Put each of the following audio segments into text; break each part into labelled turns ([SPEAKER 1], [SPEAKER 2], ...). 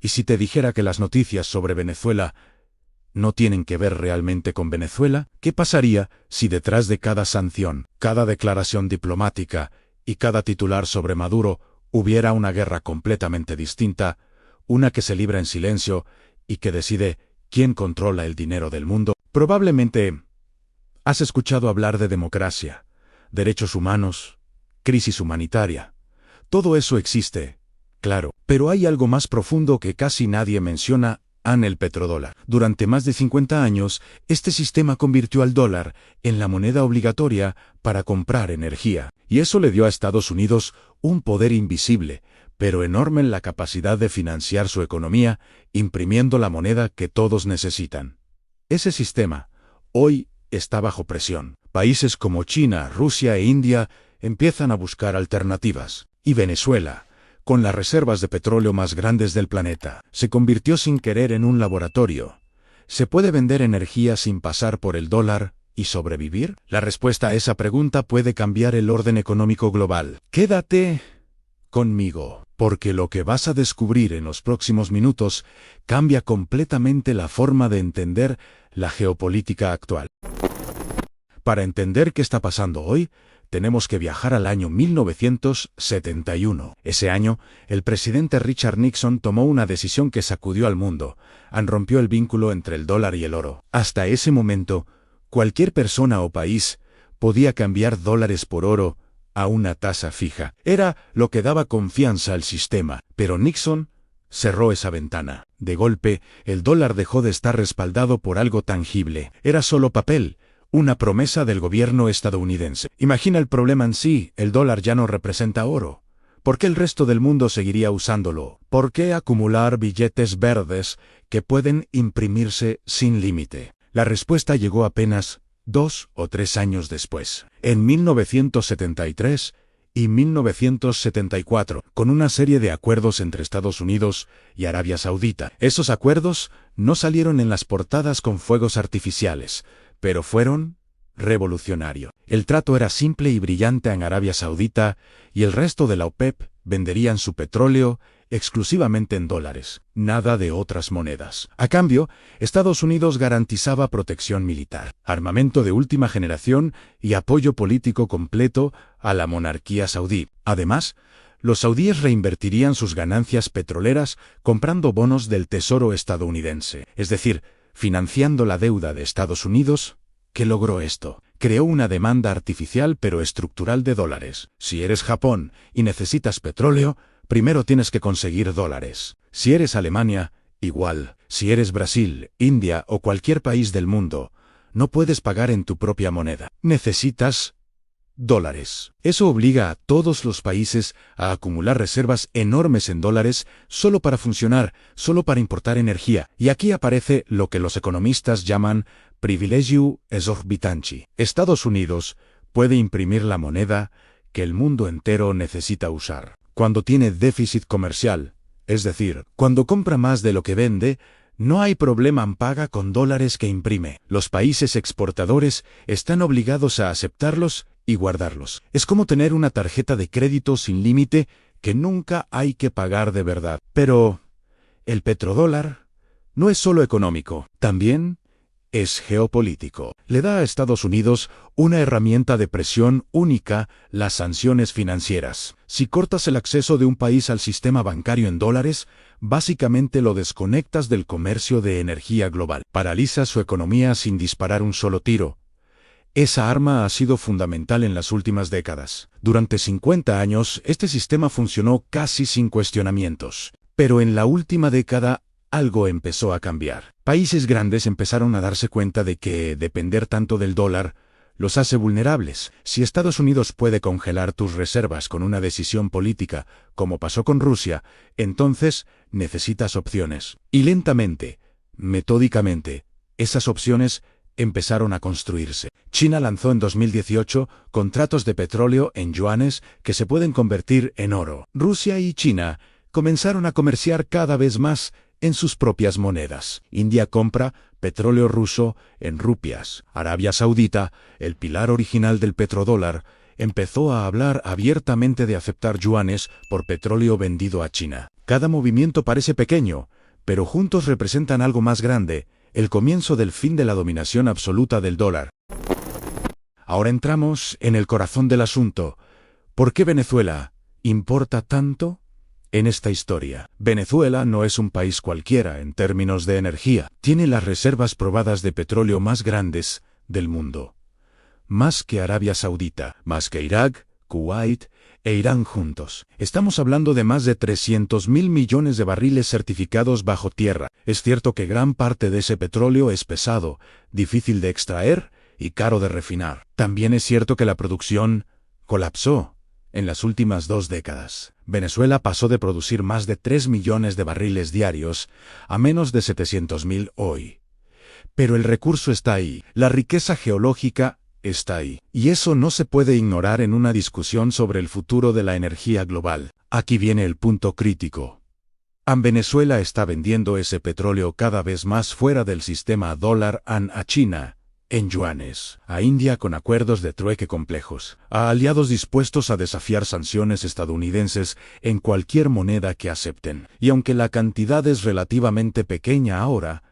[SPEAKER 1] ¿Y si te dijera que las noticias sobre Venezuela no tienen que ver realmente con Venezuela? ¿Qué pasaría si detrás de cada sanción, cada declaración diplomática y cada titular sobre Maduro hubiera una guerra completamente distinta, una que se libra en silencio y que decide quién controla el dinero del mundo? Probablemente has escuchado hablar de democracia, derechos humanos, crisis humanitaria. Todo eso existe, claro, pero hay algo más profundo que casi nadie menciona: el petrodólar. Durante más de 50 años, este sistema convirtió al dólar en la moneda obligatoria para comprar energía, y eso le dio a Estados Unidos un poder invisible, pero enorme en la capacidad de financiar su economía, imprimiendo la moneda que todos necesitan. Ese sistema, hoy, está bajo presión. Países como China, Rusia e India empiezan a buscar alternativas, y Venezuela, con las reservas de petróleo más grandes del planeta, se convirtió sin querer en un laboratorio. ¿Se puede vender energía sin pasar por el dólar y sobrevivir? La respuesta a esa pregunta puede cambiar el orden económico global. Quédate conmigo, porque lo que vas a descubrir en los próximos minutos cambia completamente la forma de entender la geopolítica actual. Para entender qué está pasando hoy, tenemos que viajar al año 1971. Ese año, el presidente Richard Nixon tomó una decisión que sacudió al mundo. Rompió el vínculo entre el dólar y el oro. Hasta ese momento, cualquier persona o país podía cambiar dólares por oro a una tasa fija. Era lo que daba confianza al sistema. Pero Nixon cerró esa ventana. De golpe, el dólar dejó de estar respaldado por algo tangible. Era solo papel. Una promesa del gobierno estadounidense. Imagina el problema en sí: el dólar ya no representa oro. ¿Por qué el resto del mundo seguiría usándolo? ¿Por qué acumular billetes verdes que pueden imprimirse sin límite? La respuesta llegó apenas 2 o 3 años después, en 1973 y 1974, con una serie de acuerdos entre Estados Unidos y Arabia Saudita. Esos acuerdos no salieron en las portadas con fuegos artificiales, pero fueron revolucionarios. El trato era simple y brillante: en Arabia Saudita y el resto de la OPEP venderían su petróleo exclusivamente en dólares, nada de otras monedas. A cambio, Estados Unidos garantizaba protección militar, armamento de última generación y apoyo político completo a la monarquía saudí. Además, los saudíes reinvertirían sus ganancias petroleras comprando bonos del Tesoro estadounidense, es decir, financiando la deuda de Estados Unidos. ¿Qué logró esto? Creó una demanda artificial pero estructural de dólares. Si eres Japón y necesitas petróleo, primero tienes que conseguir dólares. Si eres Alemania, igual. Si eres Brasil, India o cualquier país del mundo, no puedes pagar en tu propia moneda. Necesitas dólares. Eso obliga a todos los países a acumular reservas enormes en dólares solo para funcionar, solo para importar energía. Y aquí aparece lo que los economistas llaman privilegio esorbitanti. Estados Unidos puede imprimir la moneda que el mundo entero necesita usar. Cuando tiene déficit comercial, es decir, cuando compra más de lo que vende, no hay problema: paga con dólares que imprime. Los países exportadores están obligados a aceptarlos y guardarlos. Es como tener una tarjeta de crédito sin límite que nunca hay que pagar de verdad. Pero el petrodólar no es solo económico, también es geopolítico. Le da a Estados Unidos una herramienta de presión única: las sanciones financieras. Si cortas el acceso de un país al sistema bancario en dólares, básicamente lo desconectas del comercio de energía global. Paralizas su economía sin disparar un solo tiro. Esa arma ha sido fundamental en las últimas décadas. Durante 50 años, este sistema funcionó casi sin cuestionamientos. Pero en la última década, algo empezó a cambiar. Países grandes empezaron a darse cuenta de que depender tanto del dólar los hace vulnerables. Si Estados Unidos puede congelar tus reservas con una decisión política, como pasó con Rusia, entonces necesitas opciones. Y lentamente, metódicamente, esas opciones empezaron a construirse. China lanzó en 2018 contratos de petróleo en yuanes que se pueden convertir en oro. Rusia y China comenzaron a comerciar cada vez más en sus propias monedas. India compra petróleo ruso en rupias. Arabia Saudita, el pilar original del petrodólar, empezó a hablar abiertamente de aceptar yuanes por petróleo vendido a China. Cada movimiento parece pequeño, pero juntos representan algo más grande, el comienzo del fin de la dominación absoluta del dólar. Ahora entramos en el corazón del asunto. ¿Por qué Venezuela importa tanto en esta historia? Venezuela no es un país cualquiera en términos de energía. Tiene las reservas probadas de petróleo más grandes del mundo. Más que Arabia Saudita, más que Irak, Kuwait e Irán juntos. Estamos hablando de más de 300.000 millones de barriles certificados bajo tierra. Es cierto que gran parte de ese petróleo es pesado, difícil de extraer y caro de refinar. También es cierto que la producción colapsó en las últimas 2 décadas. Venezuela pasó de producir más de 3 millones de barriles diarios a menos de 700.000 hoy. Pero el recurso está ahí, la riqueza geológica está ahí. Y eso no se puede ignorar en una discusión sobre el futuro de la energía global. Aquí viene el punto crítico. Venezuela está vendiendo ese petróleo cada vez más fuera del sistema dólar-an a China, en yuanes, a India con acuerdos de trueque complejos, a aliados dispuestos a desafiar sanciones estadounidenses en cualquier moneda que acepten. Y aunque la cantidad es relativamente pequeña ahora,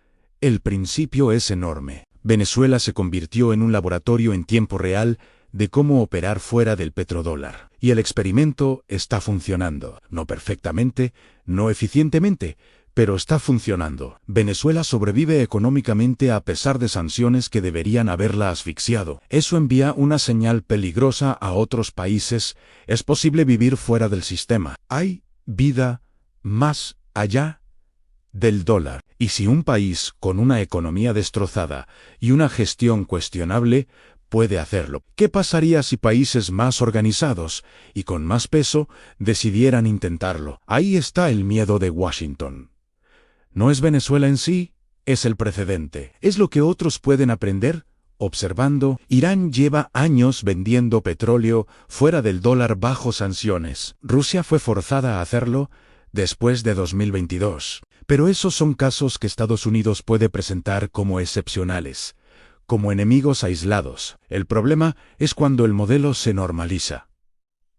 [SPEAKER 1] el principio es enorme. Venezuela se convirtió en un laboratorio en tiempo real de cómo operar fuera del petrodólar. Y el experimento está funcionando. No perfectamente, no eficientemente, pero está funcionando. Venezuela sobrevive económicamente a pesar de sanciones que deberían haberla asfixiado. Eso envía una señal peligrosa a otros países. Es posible vivir fuera del sistema. Hay vida más allá del dólar. Y si un país con una economía destrozada y una gestión cuestionable puede hacerlo, ¿qué pasaría si países más organizados y con más peso decidieran intentarlo? Ahí está el miedo de Washington. No es Venezuela en sí, es el precedente. Es lo que otros pueden aprender observando. Irán lleva años vendiendo petróleo fuera del dólar bajo sanciones. Rusia fue forzada a hacerlo después de 2022. Pero esos son casos que Estados Unidos puede presentar como excepcionales, como enemigos aislados. El problema es cuando el modelo se normaliza.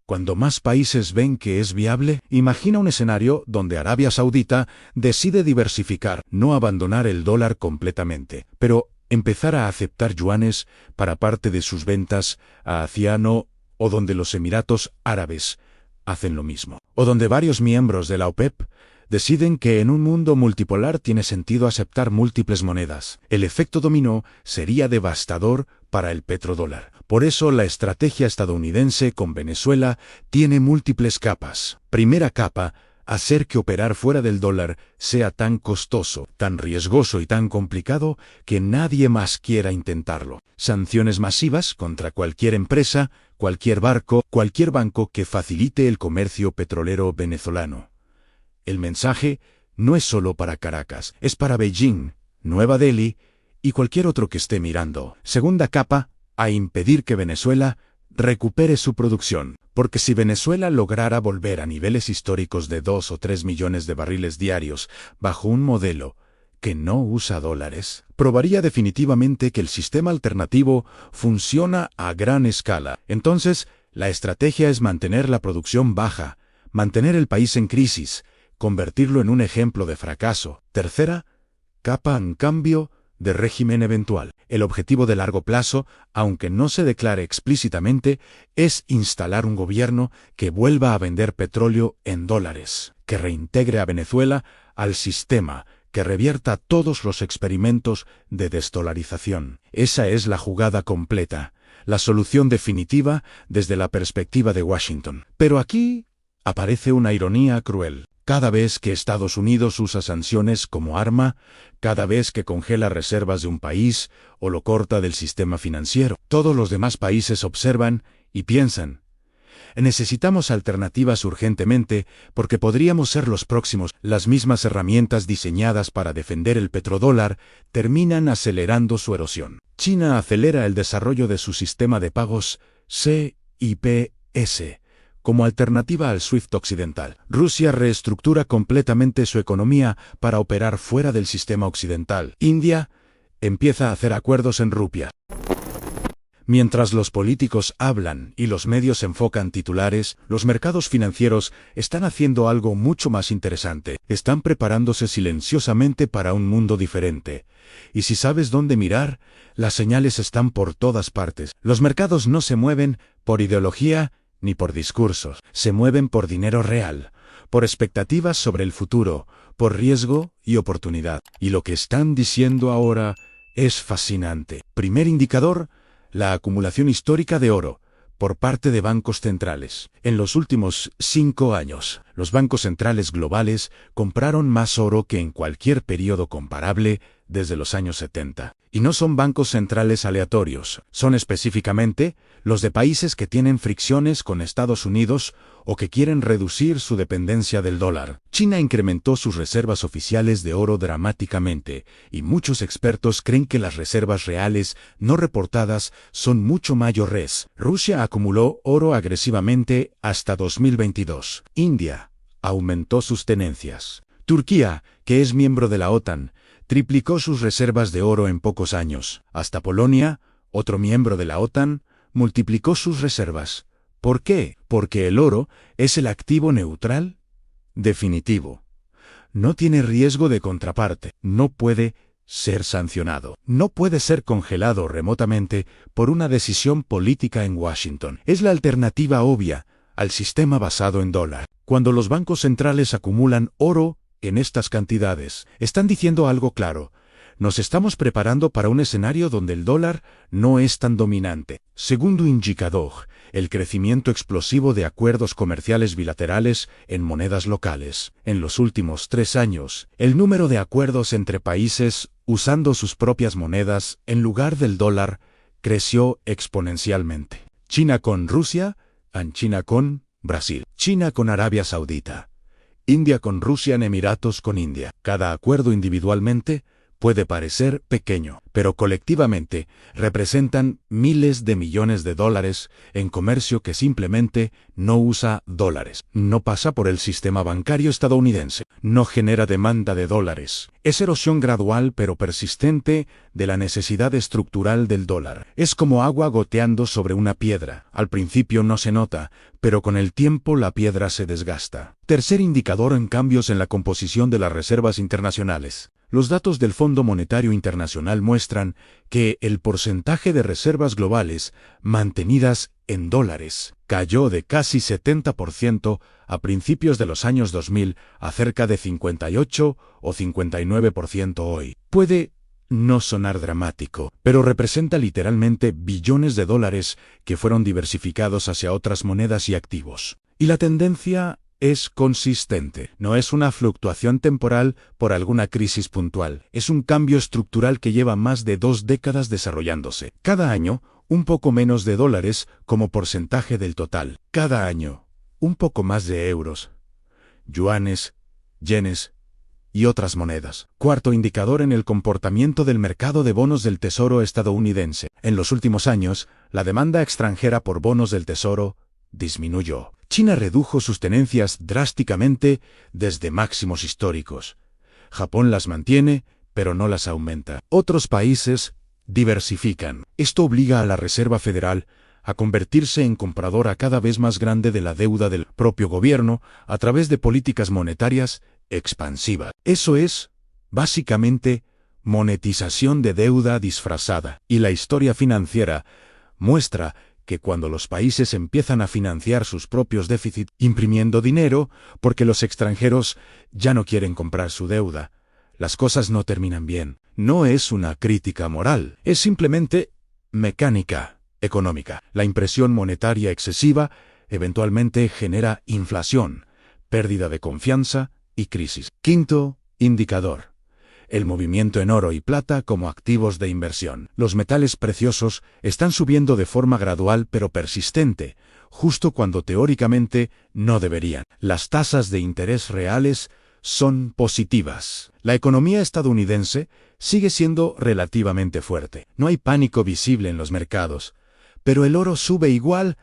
[SPEAKER 1] Cuando más países ven que es viable, imagina un escenario donde Arabia Saudita decide diversificar, no abandonar el dólar completamente, pero empezar a aceptar yuanes para parte de sus ventas a Aciano, o donde los Emiratos Árabes hacen lo mismo, o donde varios miembros de la OPEP deciden que en un mundo multipolar tiene sentido aceptar múltiples monedas. El efecto dominó sería devastador para el petrodólar. Por eso la estrategia estadounidense con Venezuela tiene múltiples capas. Primera capa, hacer que operar fuera del dólar sea tan costoso, tan riesgoso y tan complicado que nadie más quiera intentarlo. Sanciones masivas contra cualquier empresa, cualquier barco, cualquier banco que facilite el comercio petrolero venezolano. El mensaje no es solo para Caracas, es para Beijing, Nueva Delhi y cualquier otro que esté mirando. Segunda capa, a impedir que Venezuela recupere su producción. Porque si Venezuela lograra volver a niveles históricos de 2 o 3 millones de barriles diarios bajo un modelo que no usa dólares, probaría definitivamente que el sistema alternativo funciona a gran escala. Entonces, la estrategia es mantener la producción baja, mantener el país en crisis, convertirlo en un ejemplo de fracaso. Tercera capa, en cambio, de régimen eventual. El objetivo de largo plazo, aunque no se declare explícitamente, es instalar un gobierno que vuelva a vender petróleo en dólares, que reintegre a Venezuela al sistema, que revierta todos los experimentos de desdolarización. Esa es la jugada completa, la solución definitiva desde la perspectiva de Washington. Pero aquí aparece una ironía cruel. Cada vez que Estados Unidos usa sanciones como arma, cada vez que congela reservas de un país o lo corta del sistema financiero, todos los demás países observan y piensan: necesitamos alternativas urgentemente porque podríamos ser los próximos. Las mismas herramientas diseñadas para defender el petrodólar terminan acelerando su erosión. China acelera el desarrollo de su sistema de pagos CIPS como alternativa al SWIFT occidental. Rusia reestructura completamente su economía para operar fuera del sistema occidental. India empieza a hacer acuerdos en rupia. Mientras los políticos hablan y los medios enfocan titulares, los mercados financieros están haciendo algo mucho más interesante. Están preparándose silenciosamente para un mundo diferente. Y si sabes dónde mirar, las señales están por todas partes. Los mercados no se mueven por ideología ni por discursos. Se mueven por dinero real, por expectativas sobre el futuro, por riesgo y oportunidad. Y lo que están diciendo ahora es fascinante. Primer indicador: la acumulación histórica de oro por parte de bancos centrales. En los últimos 5 años, los bancos centrales globales compraron más oro que en cualquier periodo comparable desde los años 70. Y no son bancos centrales aleatorios, son específicamente los de países que tienen fricciones con Estados Unidos o que quieren reducir su dependencia del dólar. China incrementó sus reservas oficiales de oro dramáticamente, y muchos expertos creen que las reservas reales no reportadas son mucho mayores. Rusia acumuló oro agresivamente hasta 2022. India aumentó sus tenencias. Turquía, que es miembro de la OTAN, triplicó sus reservas de oro en pocos años. Hasta Polonia, otro miembro de la OTAN, multiplicó sus reservas. ¿Por qué? Porque el oro es el activo neutral definitivo. No tiene riesgo de contraparte, no puede ser sancionado, no puede ser congelado remotamente por una decisión política en Washington. Es la alternativa obvia al sistema basado en dólar. Cuando los bancos centrales acumulan oro en estas cantidades, están diciendo algo claro: nos estamos preparando para un escenario donde el dólar no es tan dominante. Segundo indicador: el crecimiento explosivo de acuerdos comerciales bilaterales en monedas locales. En los últimos 3 años, el número de acuerdos entre países usando sus propias monedas en lugar del dólar creció exponencialmente. China con Rusia, China con Brasil, China con Arabia Saudita, India con Rusia, en Emiratos con India. Cada acuerdo individualmente puede parecer pequeño, pero colectivamente representan miles de millones de dólares en comercio que simplemente no usa dólares. No pasa por el sistema bancario estadounidense. No genera demanda de dólares. Es erosión gradual pero persistente de la necesidad estructural del dólar. Es como agua goteando sobre una piedra. Al principio no se nota, pero con el tiempo la piedra se desgasta. Tercer indicador en cambios en la composición de las reservas internacionales. Los datos del Fondo Monetario Internacional muestran que el porcentaje de reservas globales mantenidas en dólares cayó de casi 70% a principios de los años 2000 a cerca de 58 o 59% hoy. Puede no sonar dramático, pero representa literalmente billones de dólares que fueron diversificados hacia otras monedas y activos. Y la tendencia es consistente. No es una fluctuación temporal por alguna crisis puntual. Es un cambio estructural que lleva más de 2 décadas desarrollándose. Cada año, un poco menos de dólares como porcentaje del total. Cada año, un poco más de euros, yuanes, yenes y otras monedas. Cuarto indicador en el comportamiento del mercado de bonos del Tesoro estadounidense. En los últimos años, la demanda extranjera por bonos del Tesoro disminuyó. China redujo sus tenencias drásticamente desde máximos históricos. Japón las mantiene, pero no las aumenta. Otros países diversifican. Esto obliga a la Reserva Federal a convertirse en compradora cada vez más grande de la deuda del propio gobierno a través de políticas monetarias expansivas. Eso es, básicamente, monetización de deuda disfrazada. Y la historia financiera muestra que cuando los países empiezan a financiar sus propios déficits imprimiendo dinero porque los extranjeros ya no quieren comprar su deuda, las cosas no terminan bien. No es una crítica moral, es simplemente mecánica económica. La impresión monetaria excesiva eventualmente genera inflación, pérdida de confianza y crisis. Quinto indicador: el movimiento en oro y plata como activos de inversión. Los metales preciosos están subiendo de forma gradual pero persistente, justo cuando teóricamente no deberían. Las tasas de interés reales son positivas. La economía estadounidense sigue siendo relativamente fuerte. No hay pánico visible en los mercados, pero el oro sube igual.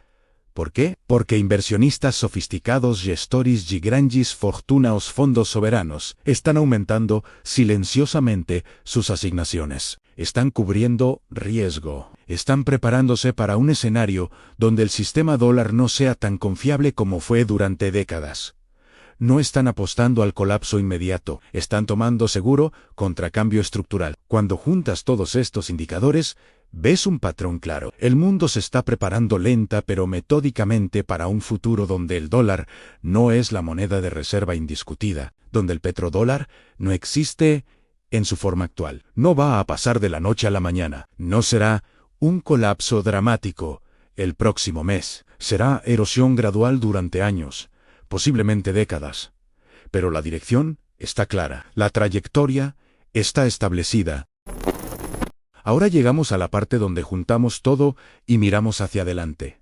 [SPEAKER 1] ¿Por qué? Porque inversionistas sofisticados, gestores y grandes fortunas, fondos soberanos, están aumentando silenciosamente sus asignaciones. Están cubriendo riesgo. Están preparándose para un escenario donde el sistema dólar no sea tan confiable como fue durante décadas. No están apostando al colapso inmediato, están tomando seguro contra cambio estructural. Cuando juntas todos estos indicadores, ves un patrón claro. El mundo se está preparando lenta pero metódicamente para un futuro donde el dólar no es la moneda de reserva indiscutida, donde el petrodólar no existe en su forma actual. No va a pasar de la noche a la mañana. No será un colapso dramático el próximo mes. Será erosión gradual durante años, posiblemente décadas. Pero la dirección está clara. La trayectoria está establecida. Ahora llegamos a la parte donde juntamos todo y miramos hacia adelante.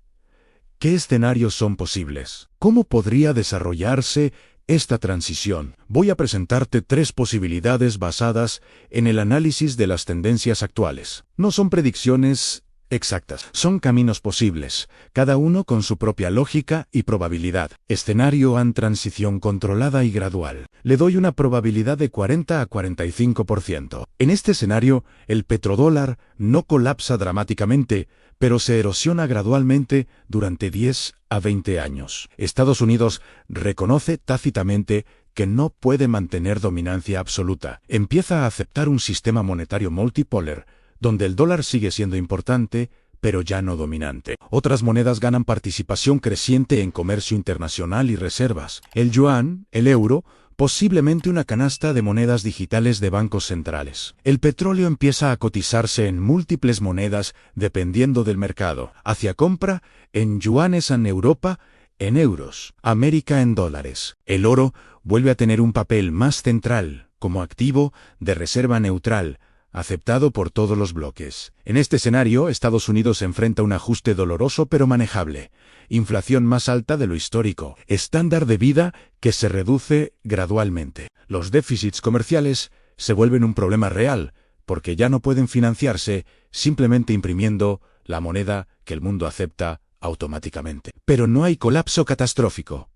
[SPEAKER 1] ¿Qué escenarios son posibles? ¿Cómo podría desarrollarse esta transición? Voy a presentarte 3 posibilidades basadas en el análisis de las tendencias actuales. No son predicciones exactas, son caminos posibles, cada uno con su propia lógica y probabilidad. Escenario A: transición controlada y gradual. Le doy una probabilidad de 40 a 45%. En este escenario, el petrodólar no colapsa dramáticamente, pero se erosiona gradualmente durante 10 a 20 años. Estados Unidos reconoce tácitamente que no puede mantener dominancia absoluta. Empieza a aceptar un sistema monetario multipolar, donde el dólar sigue siendo importante, pero ya no dominante. Otras monedas ganan participación creciente en comercio internacional y reservas. El yuan, el euro, posiblemente una canasta de monedas digitales de bancos centrales. El petróleo empieza a cotizarse en múltiples monedas dependiendo del mercado. Hacia compra en yuanes en Europa, en euros. América en dólares. El oro vuelve a tener un papel más central, como activo de reserva neutral, aceptado por todos los bloques. En este escenario, Estados Unidos enfrenta un ajuste doloroso pero manejable. Inflación más alta de lo histórico. Estándar de vida que se reduce gradualmente. Los déficits comerciales se vuelven un problema real, porque ya no pueden financiarse simplemente imprimiendo la moneda que el mundo acepta automáticamente. Pero no hay colapso catastrófico.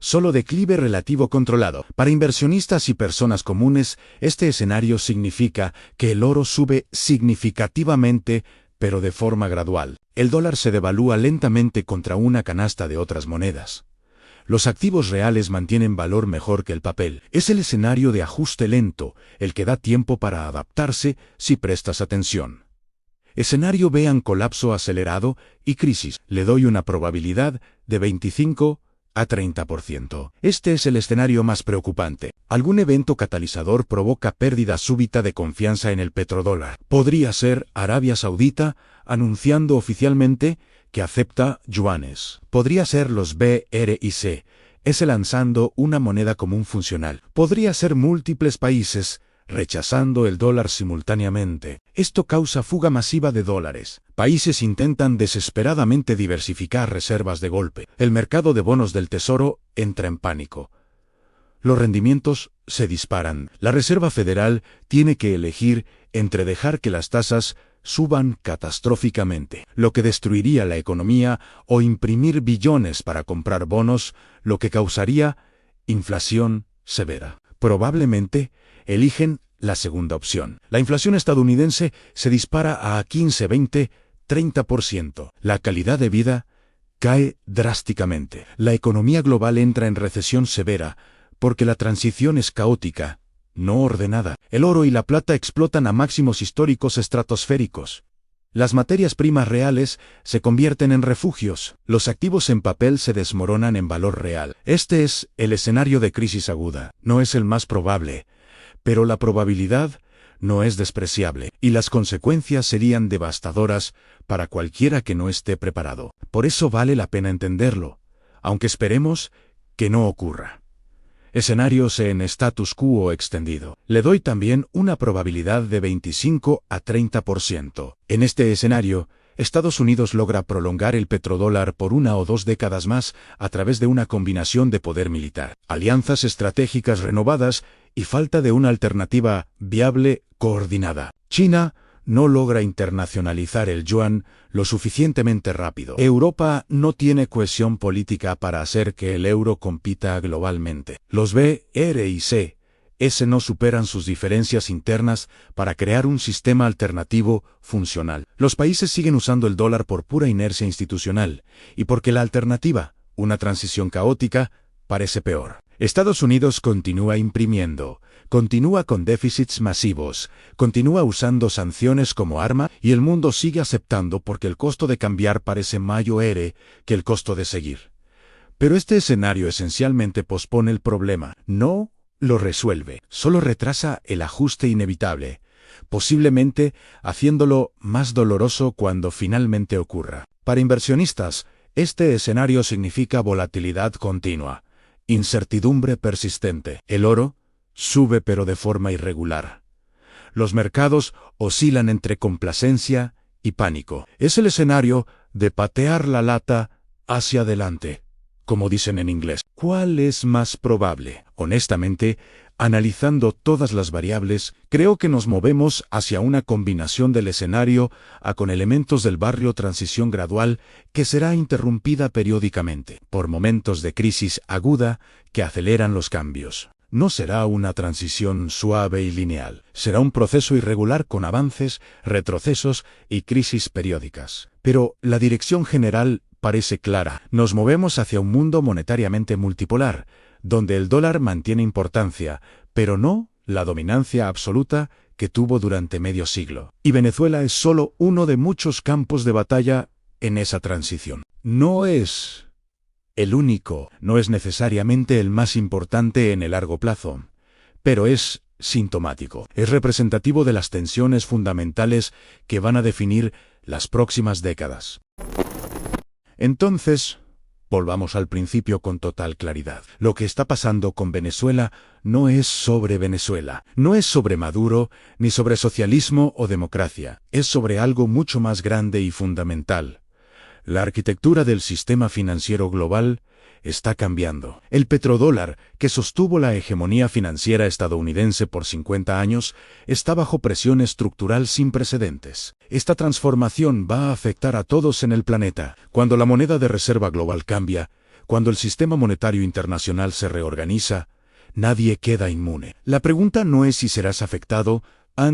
[SPEAKER 1] Solo declive relativo controlado. Para inversionistas y personas comunes, este escenario significa que el oro sube significativamente, pero de forma gradual. El dólar se devalúa lentamente contra una canasta de otras monedas. Los activos reales mantienen valor mejor que el papel. Es el escenario de ajuste lento, el que da tiempo para adaptarse si prestas atención. Escenario B: colapso acelerado y crisis. Le doy una probabilidad de 25 a 30%. Este es el escenario más preocupante. Algún evento catalizador provoca pérdida súbita de confianza en el petrodólar. Podría ser Arabia Saudita anunciando oficialmente que acepta yuanes. Podría ser los BRIC, lanzando una moneda común funcional. Podría ser múltiples países rechazando el dólar simultáneamente. Esto causa fuga masiva de dólares. Países intentan desesperadamente diversificar reservas de golpe. El mercado de bonos del Tesoro entra en pánico. Los rendimientos se disparan. La Reserva Federal tiene que elegir entre dejar que las tasas suban catastróficamente, lo que destruiría la economía, o imprimir billones para comprar bonos, lo que causaría inflación severa. Probablemente eligen la segunda opción. La inflación estadounidense se dispara a 15, 20, 30%. La calidad de vida cae drásticamente. La economía global entra en recesión severa porque la transición es caótica, no ordenada. El oro y la plata explotan a máximos históricos estratosféricos. Las materias primas reales se convierten en refugios. Los activos en papel se desmoronan en valor real. Este es el escenario de crisis aguda. No es el más probable, pero la probabilidad no es despreciable, y las consecuencias serían devastadoras para cualquiera que no esté preparado. Por eso vale la pena entenderlo, aunque esperemos que no ocurra. Escenarios en status quo extendido. Le doy también una probabilidad de 25 a 30%. En este escenario, Estados Unidos logra prolongar el petrodólar por 1 o 2 décadas más a través de una combinación de poder militar, alianzas estratégicas renovadas y falta de una alternativa viable coordinada. China no logra internacionalizar el yuan lo suficientemente rápido. Europa no tiene cohesión política para hacer que el euro compita globalmente. Los BRIC Ese no superan sus diferencias internas para crear un sistema alternativo funcional. Los países siguen usando el dólar por pura inercia institucional y porque la alternativa, una transición caótica, parece peor. Estados Unidos continúa imprimiendo, continúa con déficits masivos, continúa usando sanciones como arma y el mundo sigue aceptando porque el costo de cambiar parece mayor que el costo de seguir. Pero este escenario esencialmente pospone el problema, no lo resuelve, solo retrasa el ajuste inevitable, posiblemente haciéndolo más doloroso cuando finalmente ocurra. Para inversionistas, este escenario significa volatilidad continua, incertidumbre persistente. El oro sube pero de forma irregular. Los mercados oscilan entre complacencia y pánico. Es el escenario de patear la lata hacia adelante, como dicen en inglés. ¿Cuál es más probable? Honestamente, analizando todas las variables, creo que nos movemos hacia una combinación del escenario con elementos del barrio transición gradual que será interrumpida periódicamente por momentos de crisis aguda que aceleran los cambios. No será una transición suave y lineal, será un proceso irregular con avances, retrocesos y crisis periódicas. Pero la dirección general parece clara. Nos movemos hacia un mundo monetariamente multipolar, donde el dólar mantiene importancia, pero no la dominancia absoluta que tuvo durante medio siglo. Y Venezuela es solo uno de muchos campos de batalla en esa transición. No es el único, no es necesariamente el más importante en el largo plazo, pero es sintomático. Es representativo de las tensiones fundamentales que van a definir las próximas décadas. Entonces, volvamos al principio con total claridad. Lo que está pasando con Venezuela no es sobre Venezuela, no es sobre Maduro, ni sobre socialismo o democracia. Es sobre algo mucho más grande y fundamental. La arquitectura del sistema financiero global está cambiando. El petrodólar, que sostuvo la hegemonía financiera estadounidense por 50 años, está bajo presión estructural sin precedentes. Esta transformación va a afectar a todos en el planeta. Cuando la moneda de reserva global cambia, cuando el sistema monetario internacional se reorganiza, nadie queda inmune. La pregunta no es si serás afectado,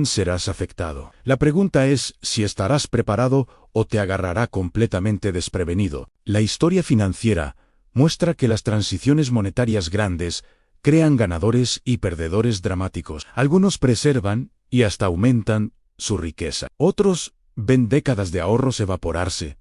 [SPEAKER 1] serás afectado. La pregunta es si estarás preparado o te agarrará completamente desprevenido. La historia financiera muestra que las transiciones monetarias grandes crean ganadores y perdedores dramáticos. Algunos preservan y hasta aumentan su riqueza. Otros ven décadas de ahorros evaporarse.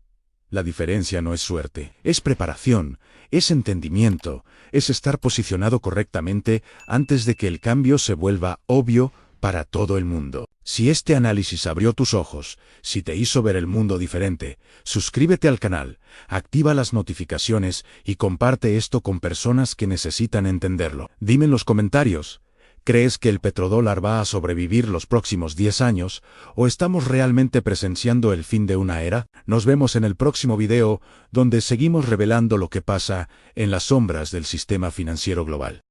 [SPEAKER 1] La diferencia no es suerte, es preparación, es entendimiento, es estar posicionado correctamente antes de que el cambio se vuelva obvio para todo el mundo. Si este análisis abrió tus ojos, si te hizo ver el mundo diferente, suscríbete al canal, activa las notificaciones y comparte esto con personas que necesitan entenderlo. Dime en los comentarios, ¿crees que el petrodólar va a sobrevivir los próximos 10 años o estamos realmente presenciando el fin de una era? Nos vemos en el próximo video, donde seguimos revelando lo que pasa en las sombras del sistema financiero global.